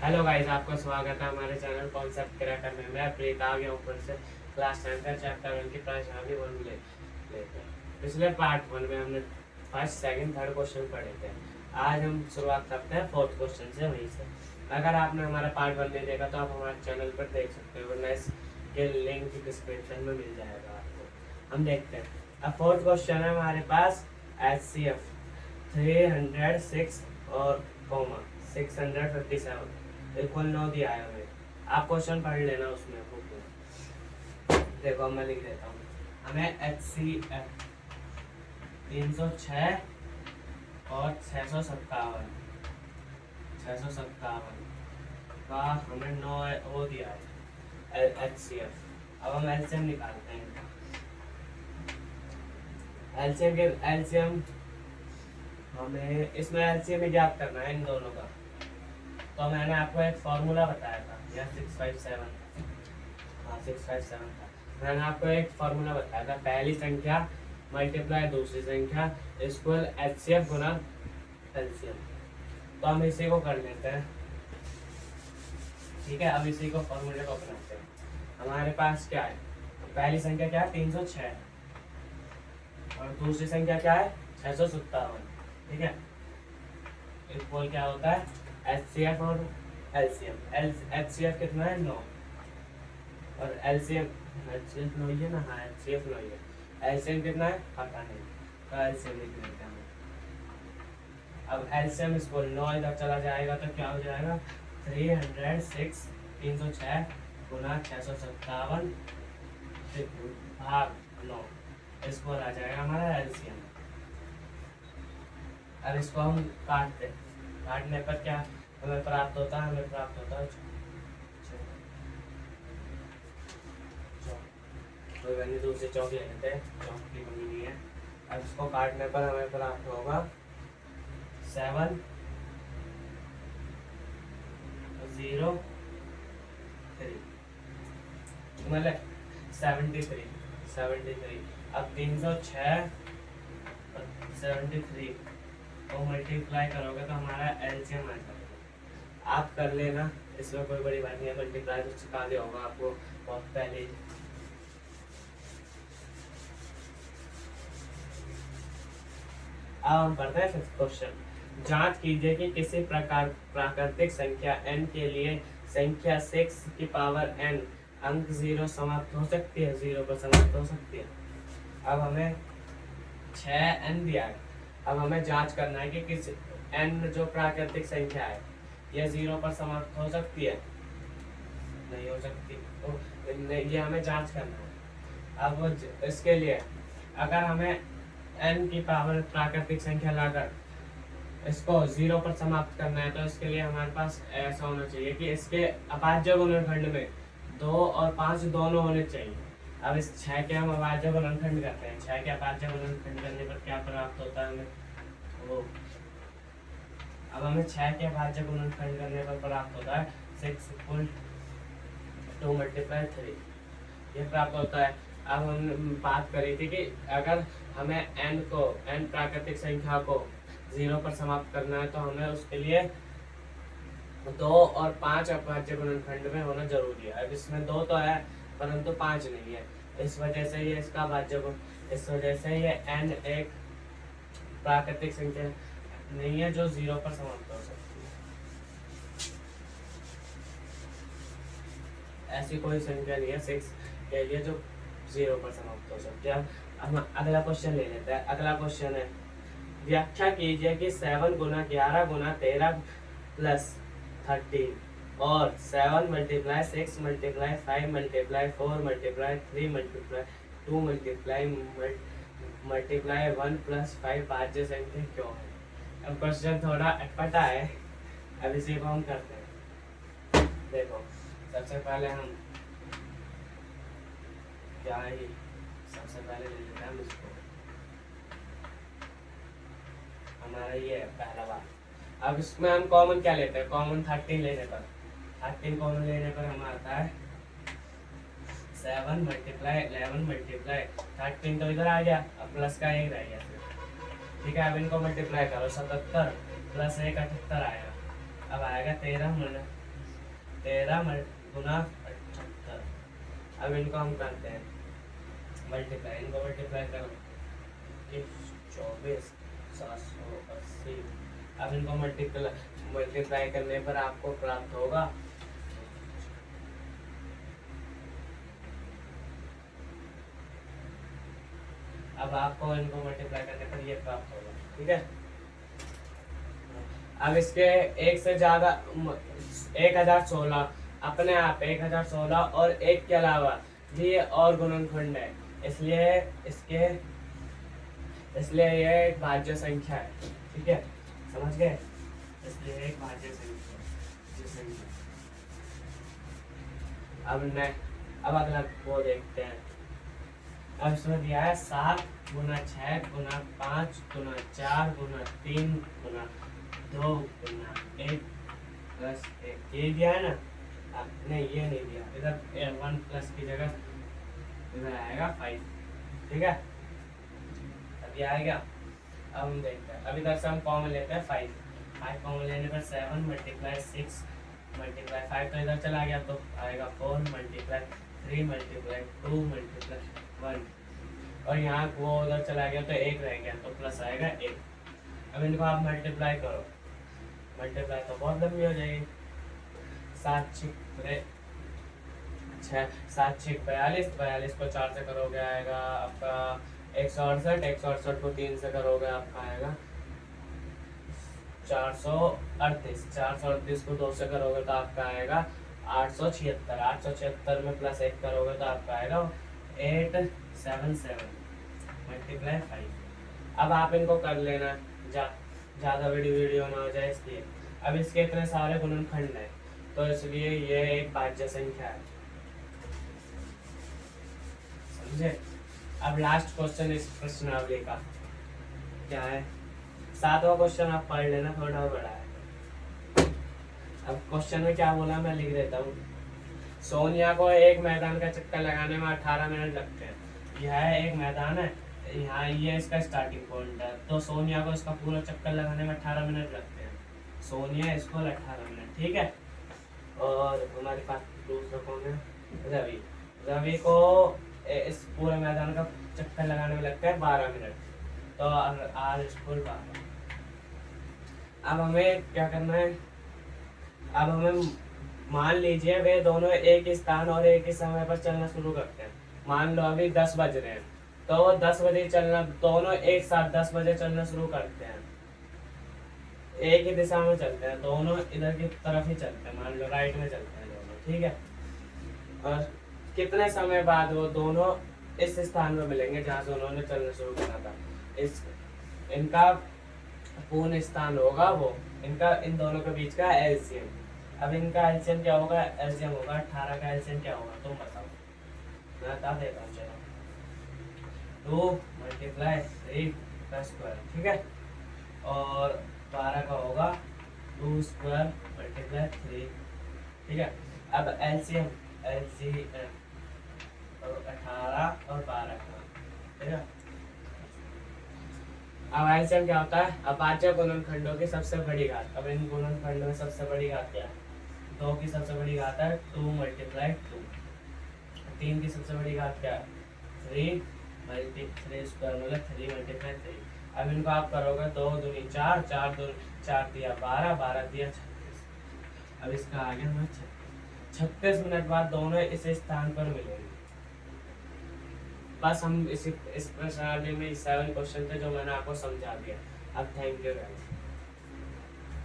Hello guys, आपका स्वागत है हमारे चैनल कॉन्सेप्ट क्रैकर में। मैं प्रीत आ गया हूँ फिर से क्लास 10 का चैप्टर 1 की परेशानी वन लेकर। पिछले पार्ट 1 में हमने फर्स्ट सेकंड थर्ड क्वेश्चन पढ़े थे। आज हम शुरुआत करते हैं फोर्थ क्वेश्चन से, वहीं से। अगर आपने हमारा पार्ट 1 नहीं देखा तो आप हमारे चैनल पर देख सकते हो, वरना इसके लिंक डिस्क्रिप्शन में मिल जाएगा आपको। हम देखते हैं। अब फोर्थ क्वेश्चन है हमारे पास HCF 306 और कॉमा 657 इक्वल 9 दिया है हमें। आप क्वेश्चन पढ़ लेना उसमें बुक में। देखो मैं लिख देता हूँ। हमें HCF 306 और 657 का हमें 9 वो दिया है HCF। अब हम एलसीएम निकालते हैं। एलसीएम हमें इसमें एलसीएम ज्ञात करना है इन दोनों का। तो मैंने आपको एक फॉर्मूला बताया था, या 657 था। मैंने आपको एक फॉर्मूला बताया था, पहली संख्या मल्टीप्लाई दूसरी संख्या इक्वल HCF गुना एलसीएम। तो हम इसी को कर लेते हैं, ठीक है। अब इसी को फॉर्मूले को बनाते हैं। हमारे पास क्या है, पहली संख्या क्या है 306 और दूसरी संख्या क्या है 657, ठीक है। इक्वल क्या होता है HCF और LCM। HCF कितना है 9 और LCM 9 ही है ना। हाँ, HCF 9 ही है। LCM कितना है पता नहीं, तो LCM लिख लेते हैं। अब LCM इसको 9 इधर चला जाएगा तो क्या हो जाएगा 306 गुना 657 भाग 9, इसको आ जाएगा हमारा LCM। अब इसको हम काटते हैं। काटने पर क्या हमें प्राप्त होता है, कोई वैल्यू दूसरी चौक ले लेते हैं, चौक की कमी नहीं है। अब इसको काटने पर हमें प्राप्त होगा 7 0 3 मतलब 73। अब 306 और 73 को मल्टीप्लाई करोगे तो हमारा एलसीएम आ जाएगा। आप कर लेना, इसमें कोई बड़ी बात नहीं है। मल्टीप्लाई तो सिखा दिया होगा आपको बहुत पहले ही। अब हम पढ़ते हैं फिफ्थ क्वेश्चन। जांच कीजिए कि किसी प्रकार प्राकृतिक संख्या n के लिए संख्या 6 की पावर n अंक 0 समाप्त हो सकती है, 0 पर समाप्त हो सकती है। अब हमें 6n दिया है। अब हमें जांच करना है कि किस n जो प्राकृतिक संख्या है यह 0 पर समाप्त हो सकती है, नहीं हो सकती। तो ये हमें जांच करना है। अब इसके लिए अगर हमें n की पावर प्राकृतिक संख्या लाकर इसको 0 पर समाप्त करना है, तो इसके लिए हमारे पास ऐसा होना चाहिए कि इसके अभाज्य गुणनखंड में 2 और 5 दोनों होने चाहिए। अब इस 6 के हम अभाज्य गुणनखंड करते हैं। 6 के अभाज्य गुणनखंड करने पर क्या प्राप्त होता है हमें वो। अब हमें 6 के अभाज्य गुणनखंड करने पर प्राप्त होता है 6 = 2 × 3, ये प्राप्त होता है। अब हमने बात करी थी कि अगर हमें n प्राकृतिक संख्या को 0 पर समाप्त करना है, तो हमें उसके लिए 2 और 5 अभाज्य गुणनखंड में होना जरूरी है। अब इसमें 2 तो है परंतु 5 नहीं है, इस वजह से ये इसका अभाज्य गुण, इस वजह से ये n एक प्राकृतिक संख्या नहीं है जो 0 पर समाप्त हो सकती है। ऐसी कोई संख्या नहीं है 6 के लिए जो 0 पर समाप्त हो सकती है। हम अगला क्वेश्चन ले लेते हैं। अगला क्वेश्चन है, व्याख्या कीजिए कि 7 × 11 × 13 + 13 और 7 × 6 × 5 × 4 × 3 × 2 × 1 + 5 भाज्य संख्या क्यों है। अब क्वेश्चन थोड़ा अटपटा है, अब इसी को हम करते हैं। देखो सबसे पहले हम क्या है, सबसे पहले ले लेते हैं हम इसको। हमारा ये है पहला बार। अब इसमें हम कॉमन क्या लेते हैं, कॉमन 13 लेने पर, 13 कॉमन लेने पर हमारा आता है 7 × 11 × 13 तो इधर आ गया, अब प्लस का 1 रह गया, ठीक है। अब इनको मल्टीप्लाई करो, 77 + 1 78 आएगा। अब आएगा 13 × 13 गुना 78। अब इनको हम करते हैं मल्टीप्लाई, इनको मल्टीप्लाई करो 24,780। अब इनको मल्टीप्लाई करने पर आपको प्राप्त होगा अब आपको इनको मल्टीप्लाई करने पर ये प्राप्त होगा, ठीक है। अब इसके एक से ज्यादा 1016 अपने आप 1016 और एक के अलावा भी और गुणनखंड है, इसलिए ये एक भाज्य संख्या है, ठीक है, समझ गए। इसलिए एक भाज्य संख्या। अब अगला वो देखते हैं। अब इसमें दिया है 7 गुना 6 गुना 5 गुना 4 गुना 3 गुना 2 गुना 1 प्लस 1, ये दिया है ना। नहीं, ये नहीं दिया, इधर 1 प्लस की जगह इधर आएगा 5, ठीक है। अब ये आएगा। अब हम देखते हैं, अब इधर से हम कॉमन लेते हैं 5 कॉमन लेने पर 7 मल्टीप्लाई 6 मल्टीप्लाई 5 तो इधर चला गया, तो आएगा 4 मल्टीप्लाई 3 मल्टीप्लाई 2 मल्टीप्लाई 1, और यहाँ वो उधर चला गया तो 1 रह गया, तो प्लस आएगा 1। अब इनको आप मल्टीप्लाई करो, मल्टीप्लाई तो बहुत लंबी हो जाएगी। 7 6 42, 42 को 4 से करोगे आएगा आपका 168, 168 को 3 से करोगे आपका आएगा 438, 438 को 2 से करोगे तो आपका आएगा 876, 876 में प्लस 1 करोगे तो आपका आएगा 877 मल्टीप्लाई 5। अब आप इनको कर लेना, ज़्यादा वीडियो ना हो जाए इसलिए। अब इसके इतने सारे गुणनखंड हैं, तो इसलिए ये एक भाज्य संख्या है, समझे। अब लास्ट क्वेश्चन इस प्रश्नावली का क्या है, 7वां क्वेश्चन आप पढ़ लेना, थोड़ा और बड़ा है। अब क्वेश्चन में क्या बोला मैं लिख देता हूँ। सोनिया को एक मैदान का चक्कर लगाने में 18 मिनट लगते हैं। यह एक मैदान है, यहाँ ये इसका स्टार्टिंग पॉइंट है, तो सोनिया को इसका पूरा चक्कर लगाने में 18 मिनट लगते हैं। सोनिया इसको 18 मिनट, ठीक है। और हमारे पास दूसरा कौन है, रवि को इस पूरे मैदान का चक्कर लगाने में लगता है 12 मिनट, तो आर स्कूल 12। अब हमें क्या करना है, अब हमें मान लीजिए वे दोनों एक ही स्थान और एक ही समय पर चलना शुरू करते हैं। मान लो अभी 10 बज रहे हैं, तो 10 बजे चलना, दोनों एक साथ 10 बजे चलना शुरू करते हैं, एक ही दिशा में चलते हैं, दोनों इधर की तरफ ही चलते हैं, मान लो राइट में चलते हैं दोनों, ठीक है। और कितने समय बाद वो दोनों इस स्थान पर मिलेंगे जहाँ से उन्होंने चलना शुरू करा था, इनका पूर्ण स्थान होगा वो, इनका इन दोनों के बीच का एलसीएम। अब इनका एलसीएम क्या होगा, एलसीएम होगा 18 का एलसीएम क्या होगा, तुम बताओ, मैं बता देता हूँ, चलो 2 मल्टीप्लाई 3 का स्क्वायर, ठीक है, और 12 का होगा 2 स्क्वायर मल्टीप्लाई 3, ठीक है। अब एलसीएम 18 और 12 का, ठीक है। अब एलसीएम क्या होता है, अभाज्य गुणनखंडों की सबसे बड़ी घात। अब इन गुणनखंडों में सबसे बड़ी घात क्या है, 2 की सबसे बड़ी घात है 2 मल्टीप्लाई 2, 3 की सबसे बड़ी घात क्या है 3 3 स्क्वायर मतलब 3 मल्टीप्लाई 3। अब इनको आप करोगे 2 दूनी 4, 4 दूनी 4 दिया 12, 12 दिया 36। अब इसका आ गया हमारा 36 मिनट बाद दोनों इस स्थान पर मिलेंगे। बस हम इस प्रश्नावली में 7 क्वेश्चन थे जो मैंने आपको समझा दिया। अब थैंक यू गाइस।